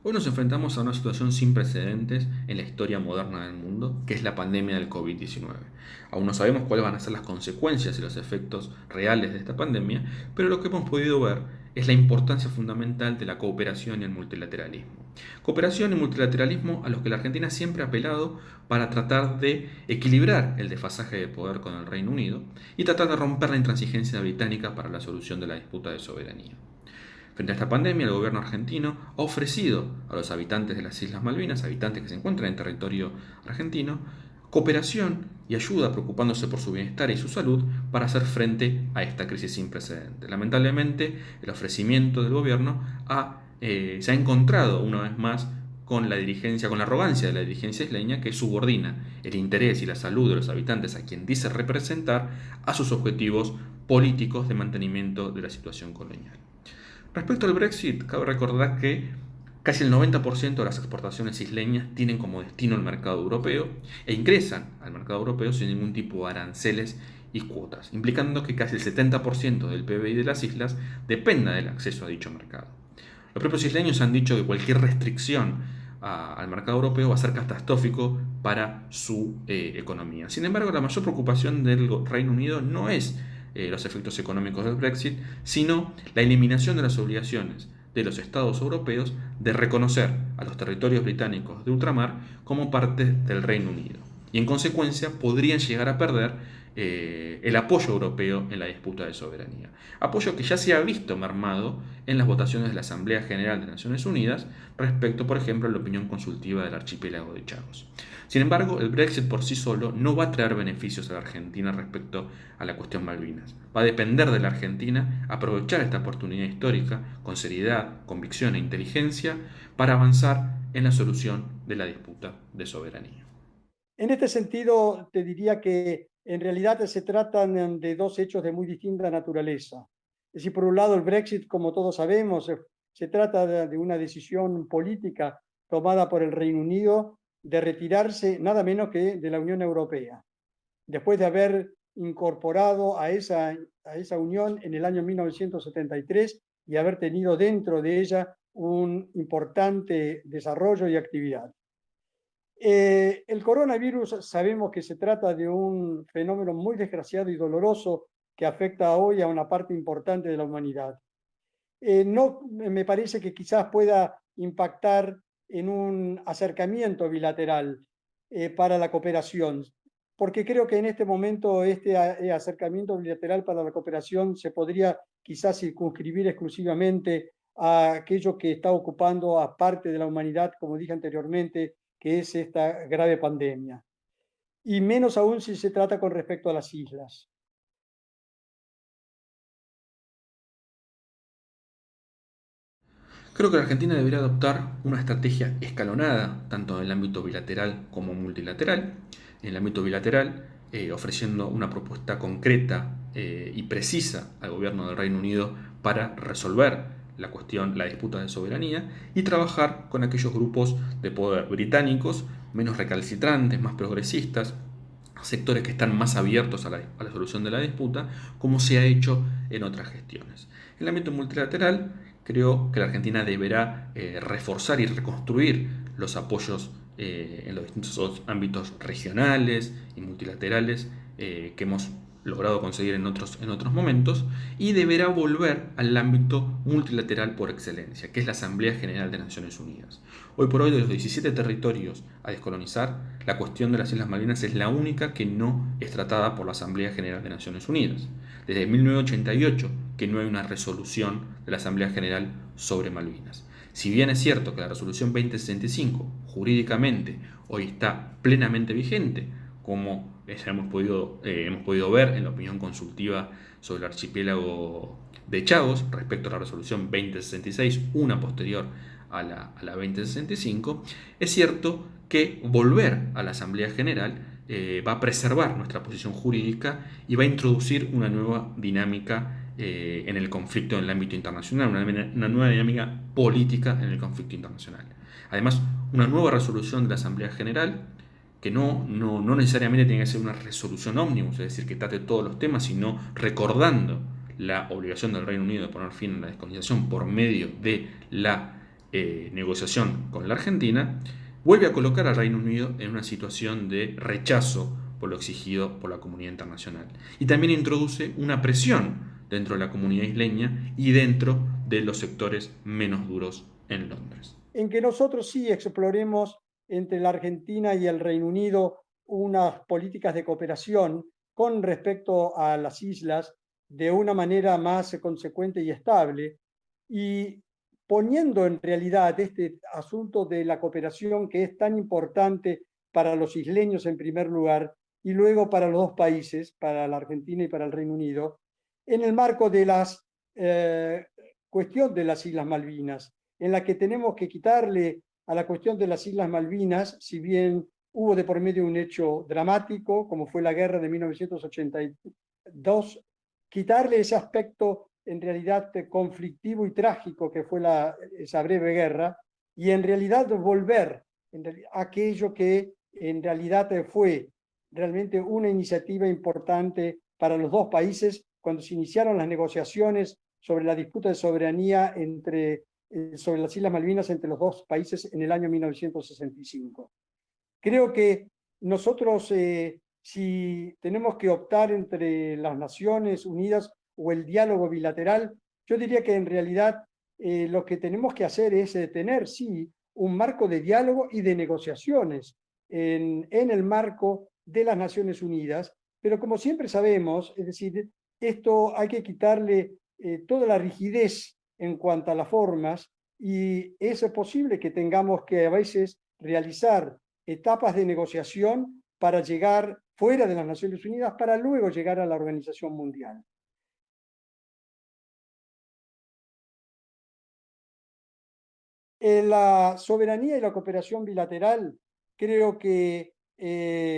Hoy nos enfrentamos a una situación sin precedentes en la historia moderna del mundo, que es la pandemia del COVID-19. Aún no sabemos cuáles van a ser las consecuencias y los efectos reales de esta pandemia, pero lo que hemos podido ver es la importancia fundamental de la cooperación y el multilateralismo. Cooperación y multilateralismo a los que la Argentina siempre ha apelado para tratar de equilibrar el desfasaje de poder con el Reino Unido y tratar de romper la intransigencia británica para la solución de la disputa de soberanía. Frente a esta pandemia, el gobierno argentino ha ofrecido a los habitantes de las Islas Malvinas, habitantes que se encuentran en territorio argentino, cooperación y ayuda preocupándose por su bienestar y su salud para hacer frente a esta crisis sin precedentes. Lamentablemente, el ofrecimiento del gobierno se ha encontrado una vez más con la dirigencia, con la arrogancia de la dirigencia isleña que subordina el interés y la salud de los habitantes a quien dice representar a sus objetivos políticos de mantenimiento de la situación colonial. Respecto al Brexit, cabe recordar que casi el 90% de las exportaciones isleñas tienen como destino el mercado europeo e ingresan al mercado europeo sin ningún tipo de aranceles y cuotas, implicando que casi el 70% del PBI de las islas dependa del acceso a dicho mercado. Los propios isleños han dicho que cualquier restricción al mercado europeo va a ser catastrófico para su economía. Sin embargo, la mayor preocupación del Reino Unido no es los efectos económicos del Brexit, sino la eliminación de las obligaciones de los estados europeos de reconocer a los territorios británicos de ultramar como parte del Reino Unido. Y en consecuencia podrían llegar a perder el apoyo europeo en la disputa de soberanía. Apoyo que ya se ha visto mermado en las votaciones de la Asamblea General de Naciones Unidas respecto, por ejemplo, a la opinión consultiva del archipiélago de Chagos. Sin embargo, el Brexit por sí solo no va a traer beneficios a la Argentina respecto a la cuestión Malvinas. Va a depender de la Argentina aprovechar esta oportunidad histórica con seriedad, convicción e inteligencia para avanzar en la solución de la disputa de soberanía. En este sentido, te diría que en realidad se tratan de dos hechos de muy distinta naturaleza. Es decir, por un lado, el Brexit, como todos sabemos, se trata de una decisión política tomada por el Reino Unido de retirarse nada menos que de la Unión Europea, después de haber incorporado a esa unión en el año 1973 y haber tenido dentro de ella un importante desarrollo y actividad. El coronavirus sabemos que se trata de un fenómeno muy desgraciado y doloroso que afecta hoy a una parte importante de la humanidad. No me parece que quizás pueda impactar en un acercamiento bilateral para la cooperación, porque creo que en este momento este acercamiento bilateral para la cooperación se podría quizás circunscribir exclusivamente a aquello que está ocupando a parte de la humanidad, como dije anteriormente, que es esta grave pandemia. Y menos aún si se trata con respecto a las islas. Creo que la Argentina debería adoptar una estrategia escalonada, tanto en el ámbito bilateral como multilateral. En el ámbito bilateral, ofreciendo una propuesta concreta y precisa al gobierno del Reino Unido para resolver la cuestión, la disputa de soberanía y trabajar con aquellos grupos de poder británicos menos recalcitrantes, más progresistas, sectores que están más abiertos a la solución de la disputa, como se ha hecho en otras gestiones. En el ámbito multilateral, creo que la Argentina deberá reforzar y reconstruir los apoyos en los distintos ámbitos regionales y multilaterales que hemos logrado conseguir en otros momentos y deberá volver al ámbito multilateral por excelencia, que es la Asamblea General de Naciones Unidas. Hoy por hoy, de los 17 territorios a descolonizar, la cuestión de las Islas Malvinas es la única que no es tratada por la Asamblea General de Naciones Unidas. Desde 1988 que no hay una resolución de la Asamblea General sobre Malvinas. Si bien es cierto que la resolución 2065 jurídicamente hoy está plenamente vigente, como ya hemos podido ver en la opinión consultiva sobre el archipiélago de Chagos respecto a la resolución 2066, una posterior a la 2065, es cierto que volver a la Asamblea General va a preservar nuestra posición jurídica y va a introducir una nueva dinámica en el conflicto en el ámbito internacional, una nueva dinámica política en el conflicto internacional. Además, una nueva resolución de la Asamblea General que no necesariamente tiene que ser una resolución ómnibus, es decir, que trate todos los temas, sino recordando la obligación del Reino Unido de poner fin a la descolonización por medio de la negociación con la Argentina, vuelve a colocar al Reino Unido en una situación de rechazo por lo exigido por la comunidad internacional. Y también introduce una presión dentro de la comunidad isleña y dentro de los sectores menos duros en Londres. En que nosotros sí exploremos entre la Argentina y el Reino Unido unas políticas de cooperación con respecto a las islas de una manera más consecuente y estable, y poniendo en realidad este asunto de la cooperación, que es tan importante para los isleños en primer lugar y luego para los dos países, para la Argentina y para el Reino Unido, en el marco de la cuestión de las Islas Malvinas, en la que tenemos que quitarle a la cuestión de las Islas Malvinas, si bien hubo de por medio un hecho dramático, como fue la guerra de 1982, quitarle ese aspecto en realidad conflictivo y trágico que fue esa breve guerra, y en realidad volver a aquello que en realidad fue realmente una iniciativa importante para los dos países cuando se iniciaron las negociaciones sobre la disputa de soberanía sobre las Islas Malvinas entre los dos países en el año 1965. Creo que nosotros, si tenemos que optar entre las Naciones Unidas o el diálogo bilateral, yo diría que en realidad lo que tenemos que hacer es tener, sí, un marco de diálogo y de negociaciones en el marco de las Naciones Unidas, pero como siempre sabemos, es decir, esto hay que quitarle toda la rigidez en cuanto a las formas, y es posible que tengamos que a veces realizar etapas de negociación para llegar fuera de las Naciones Unidas, para luego llegar a la Organización Mundial. La soberanía y la cooperación bilateral creo que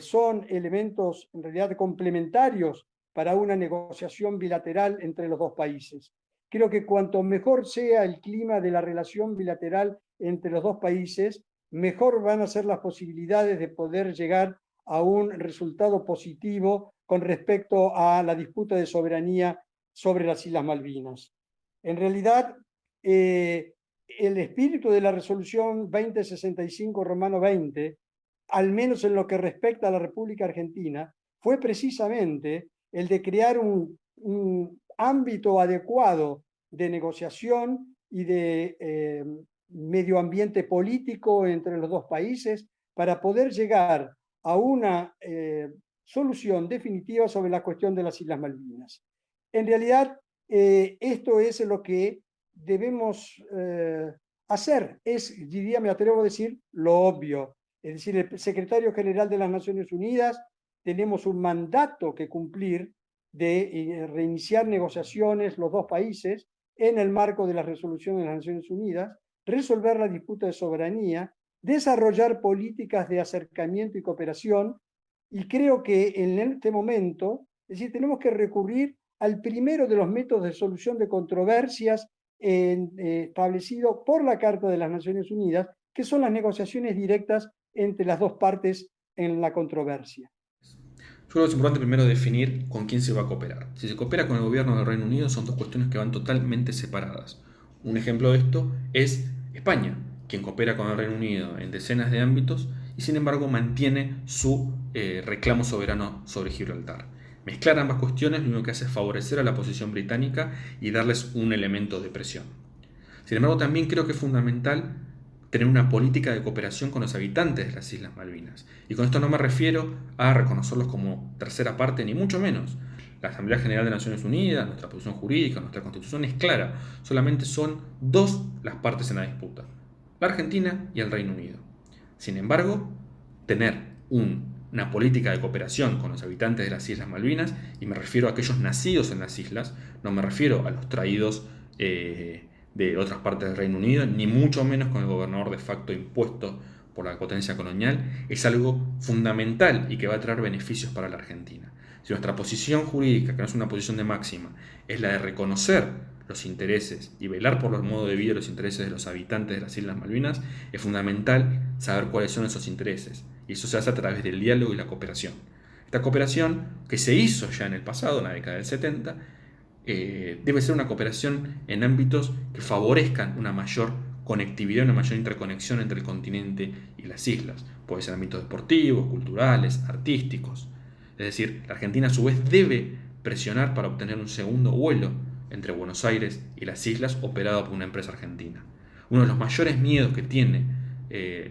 son elementos en realidad complementarios para una negociación bilateral entre los dos países. Creo que cuanto mejor sea el clima de la relación bilateral entre los dos países, mejor van a ser las posibilidades de poder llegar a un resultado positivo con respecto a la disputa de soberanía sobre las Islas Malvinas. En realidad, el espíritu de la resolución 2065 Romano 20, al menos en lo que respecta a la República Argentina, fue precisamente el de crear un ámbito adecuado de negociación y de medio ambiente político entre los dos países para poder llegar a una solución definitiva sobre la cuestión de las Islas Malvinas. En realidad, esto es lo que debemos hacer, diría, me atrevo a decir, lo obvio. Es decir, el secretario general de las Naciones Unidas, tenemos un mandato que cumplir de reiniciar negociaciones los dos países en el marco de las resoluciones de las Naciones Unidas, resolver la disputa de soberanía, desarrollar políticas de acercamiento y cooperación, y creo que en este momento, es decir, tenemos que recurrir al primero de los métodos de solución de controversias establecido por la Carta de las Naciones Unidas, que son las negociaciones directas entre las dos partes en la controversia. Yo creo que es importante primero definir con quién se va a cooperar. Si se coopera con el gobierno del Reino Unido, son dos cuestiones que van totalmente separadas. Un ejemplo de esto es España, quien coopera con el Reino Unido en decenas de ámbitos y sin embargo mantiene su reclamo soberano sobre Gibraltar. Mezclar ambas cuestiones lo único que hace es favorecer a la posición británica y darles un elemento de presión. Sin embargo, también creo que es fundamental tener una política de cooperación con los habitantes de las Islas Malvinas. Y con esto no me refiero a reconocerlos como tercera parte, ni mucho menos. La Asamblea General de Naciones Unidas, nuestra posición jurídica, nuestra constitución es clara. Solamente son dos las partes en la disputa, la Argentina y el Reino Unido. Sin embargo, tener una política de cooperación con los habitantes de las Islas Malvinas, y me refiero a aquellos nacidos en las islas, no me refiero a los traídos de otras partes del Reino Unido, ni mucho menos con el gobernador de facto impuesto por la potencia colonial, es algo fundamental y que va a traer beneficios para la Argentina. Si nuestra posición jurídica, que no es una posición de máxima, es la de reconocer los intereses y velar por los modos de vida y los intereses de los habitantes de las Islas Malvinas, es fundamental saber cuáles son esos intereses. Y eso se hace a través del diálogo y la cooperación. Esta cooperación, que se hizo ya en el pasado, en la década del 70, debe ser una cooperación en ámbitos que favorezcan una mayor conectividad, una mayor interconexión entre el continente y las islas. Puede ser ámbitos deportivos, culturales, artísticos. Es decir, la Argentina a su vez debe presionar para obtener un segundo vuelo entre Buenos Aires y las islas operado por una empresa argentina. Uno de los mayores miedos que tiene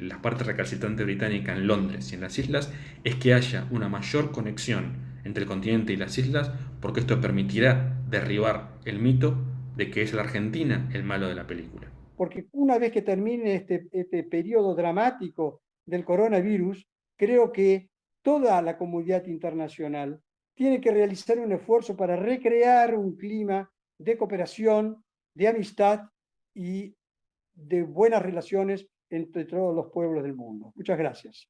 la parte recalcitrante británica en Londres y en las islas es que haya una mayor conexión entre el continente y las islas, porque esto permitirá derribar el mito de que es la Argentina el malo de la película. Porque una vez que termine este periodo dramático del coronavirus, creo que toda la comunidad internacional tiene que realizar un esfuerzo para recrear un clima de cooperación, de amistad y de buenas relaciones entre todos los pueblos del mundo. Muchas gracias.